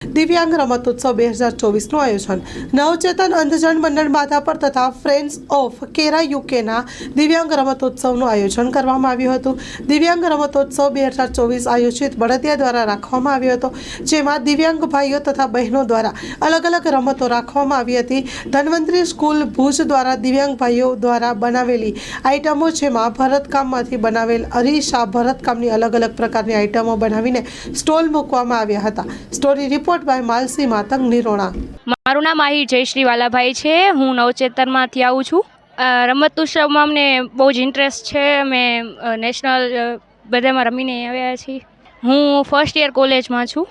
દિવ્યાંગ રમતોત્સવ 2024નું આયોજન નવચેતન અંધજન મંડળ માધાપર તથા ફ્રેન્ડ્સ ઓફ કેરા યુકેના દિવ્યાંગ રમતોત્સવનું આયોજન કરવામાં આવ્યું હતું। દિવ્યાંગ રમતોત્સવ 2024 આયોજિત બળદિયા દ્વારા રાખવામાં આવ્યો હતો, જેમાં દિવ્યાંગ ભાઈઓ તથા બહેનો દ્વારા અલગ અલગ રમતો રાખવામાં આવી હતી। ધન્વંતરી સ્કૂલ ભુજ દ્વારા દિવ્યાંગ ભાઈઓ દ્વારા બનાવેલી આઇટમો, જેમાં ભરતકામમાંથી બનાવેલ અરીસા ભરતકામની અલગ અલગ પ્રકારની આઇટમો બનાવીને સ્ટોલ મૂકવામાં આવ્યા હતા। Story report by Malsi Matang Nirona. મારું નામ આહિર જયશ્રી વાલાભાઈ છે। હું નવચેતનમાંથી આવું છું। રમત ઉત્સવમાં અમને બહુ જ ઇન્ટરેસ્ટ છે। અમે નેશનલ બધામાં રમીને આવ્યા છીએ। હું ફર્સ્ટ યર કોલેજમાં છું।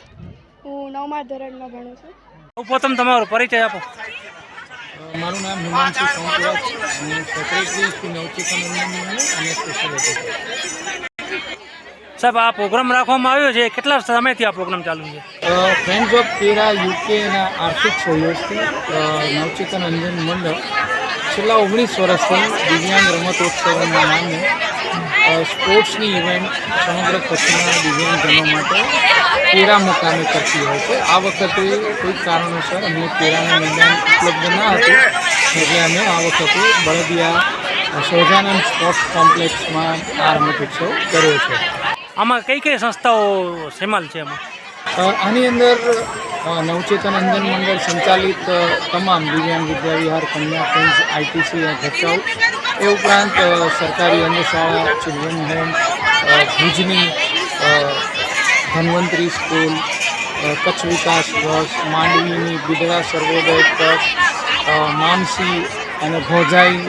હું 9મા ધોરણમાં ભણું છું। સૌપ્રથમ તમારો પરિચય આપો। મારું નામ હિમાંશુ સોમપુરા છે। હું સેક્રેટરી શ્રી નવચેતન મંડળ અને સ્પેશિયલ એજ્યુકેશન। સાહેબ, આ પ્રોગ્રામ રાખવામાં આવ્યો છે, કેટલા સમયથી આ પ્રોગ્રામ ચાલુ છે? ફ્રેન્ડ્સ ઓફ કેરા યુકેના આર્થિક સહયોગથી નવચેતન અંજન મંડળ છેલ્લા 19 વર્ષથી દિવ્યાંગ રમતોત્સવના નામે સ્પોર્ટ્સની ઇવેન્ટ સમગ્ર કચ્છના દિવ્યાંગજનો માટે કેરા મુકામે કરતી હોય છે। આ વખતે કોઈ કારણોસર અમને કેરાનું મેદાન ઉપલબ્ધ ન હતું, એટલે અમે આ વખતે બળદિયા સહજાનંદ સ્પોર્ટ્સ કોમ્પ્લેક્સમાં આ રમતોત્સવ કર્યો છે। આમાં કઈ કઈ સંસ્થાઓ સામેલ છે? આની અંદર નવચેતન અંજન મંડળ સંચાલિત તમામ દિવ્યાંગ વિદ્યાવિહાર, કન્યા ફ્રેન્ડ્સ, આઈટીસી ભચાઉ, એ ઉપરાંત સરકારી અંધશાળા, ચિલ્ડ્રન હોમ, ભુજની ધન્વંતરી સ્કૂલ, કચ્છ વિકાસ ટ્રસ્ટ, માંડવીની બિદડા સર્વોદય ટ્રસ્ટ, માનસી અને ભોજાઈ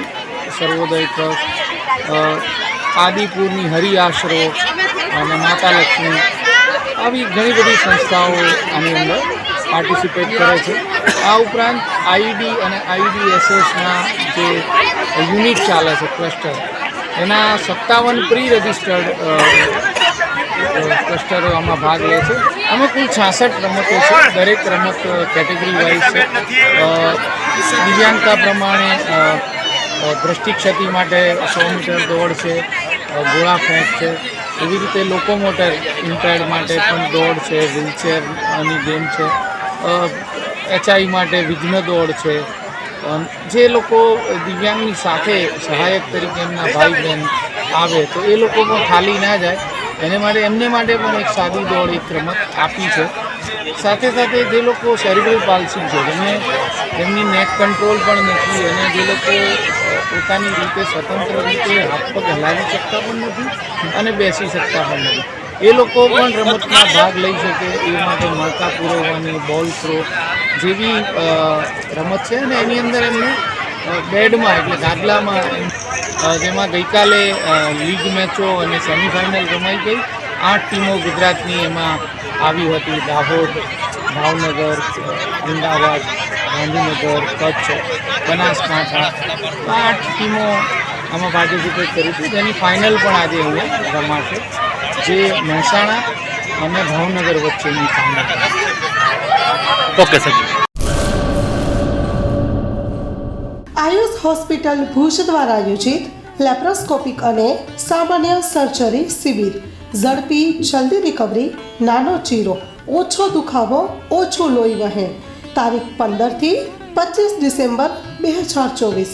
સર્વોદય ટ્રસ્ટ, આદિપુરની હરિ આશરો અને માતા લક્ષ્મી, આવી ઘણી બધી સંસ્થાઓ આની અંદર પાર્ટિસિપેટ કરે છે। આ ઉપરાંત આઈડી અને આઈડીએસએસના જે યુનિટ ચાલે છે ક્લસ્ટર, એના 57 પ્રી રજિસ્ટર્ડ ક્લસ્ટરો આમાં ભાગ લે છે। અમે કુલ 66 રમતો છે, દરેક રમત કેટેગરી વાઇઝ છે। દિવ્યાંગતા પ્રમાણે દ્રષ્ટિક્ષતિ માટે 100 મીટર દોડ છે, ગોળા ફેંક છે, એવી રીતે લોકોમોટર ઇમ્પેર્ડ માટે પણ દોડ છે, વ્હીલચેરની ગેમ છે, એચઆઈ માટે વિઘ્ન દોડ છે। જે લોકો દિવ્યાંગની સાથે સહાયક તરીકે એમના ભાઈ બહેન આવે તો એ લોકો પણ ખાલી ના જાય, એમને માટે પણ એક સાદી દોડ, એક રમત આપી છે। સાથે સાથે જે લોકો સેરિબ્રલ પાલ્સી છે, એમની નેક કંટ્રોલ પણ નથી અને જે લોકો પોતાની રીતે સ્વતંત્ર રીતે હાથ પગ હલાવી શકતા પણ નથી અને બેસી શકતા પણ નથી, એ લોકો પણ રમતમાં ભાગ લઈ શકે એ માટે મણકા પુરવવાની, બોલ થ્રો જેવી રમત છે। અને એની અંદર એમને બેડમાં એટલે ગાદલામાં, જેમાં ગઈકાલે લીગ મેચો અને સેમિફાઇનલ રમાઈ ગઈ। 8 ટીમો ગુજરાતની એમાં આવી હતી। દાહોદ, ભાવનગર, અમદાવાદ, ગાંધીનગર, કચ્છ, બનાસકાંઠા, 8 ટીમો આમાં પાર્ટિસિપેટ કરી હતી, જેની ફાઇનલ પણ આજે અહીંયા રમાશે, જે મહેસાણા અને ભાવનગર વચ્ચેની final. Okay sir. Ayush hospital Bhuj દ્વારા આયોજિત લેપ્રોસ્કોપિક અને સામાન્ય સર્જરી શિબિર। ઝડપી જલ્દી રિકવરી, નાનો ચીરો, ઓછો દુખાવો, ઓછું લોહી વહેણ। તારીખ 15 થી 25 ડિસેમ્બર 2024।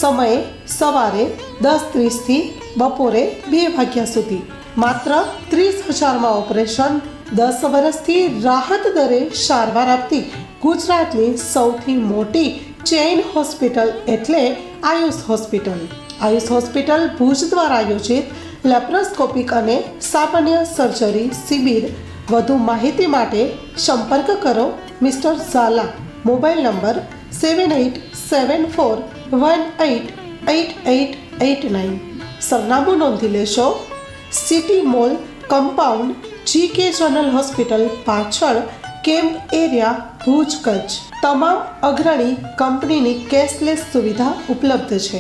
સમય સવારે 10:30 થી બપોરે 2 વાગ્યા સુધી। માત્ર 30,000માં ઓપરેશન। 10 વર્ષથી રાહત દરે સારવાર આપતી ગુજરાતની સૌથી મોટી ચેઇન હોસ્પિટલ એટલે આયુષ હોસ્પિટલ। આયુષ હોસ્પિટલ ભુજ દ્વારા આયોજિત લેપ્રોસ્કોપિક અને સામાન્ય સર્જરી શિબિર। વધુ માહિતી માટે સંપર્ક કરો મિસ્ટર ઝાલા। Mobile number 7874188889। સરનામું નોંધી લેશો, city mall compound, GK general hospital પાછળ, કેમ્પ એરિયા, ભુજ, કચ્છ। તમામ અગ્રણી કંપનીની કેશલેસ સુવિધા ઉપલબ્ધ છે।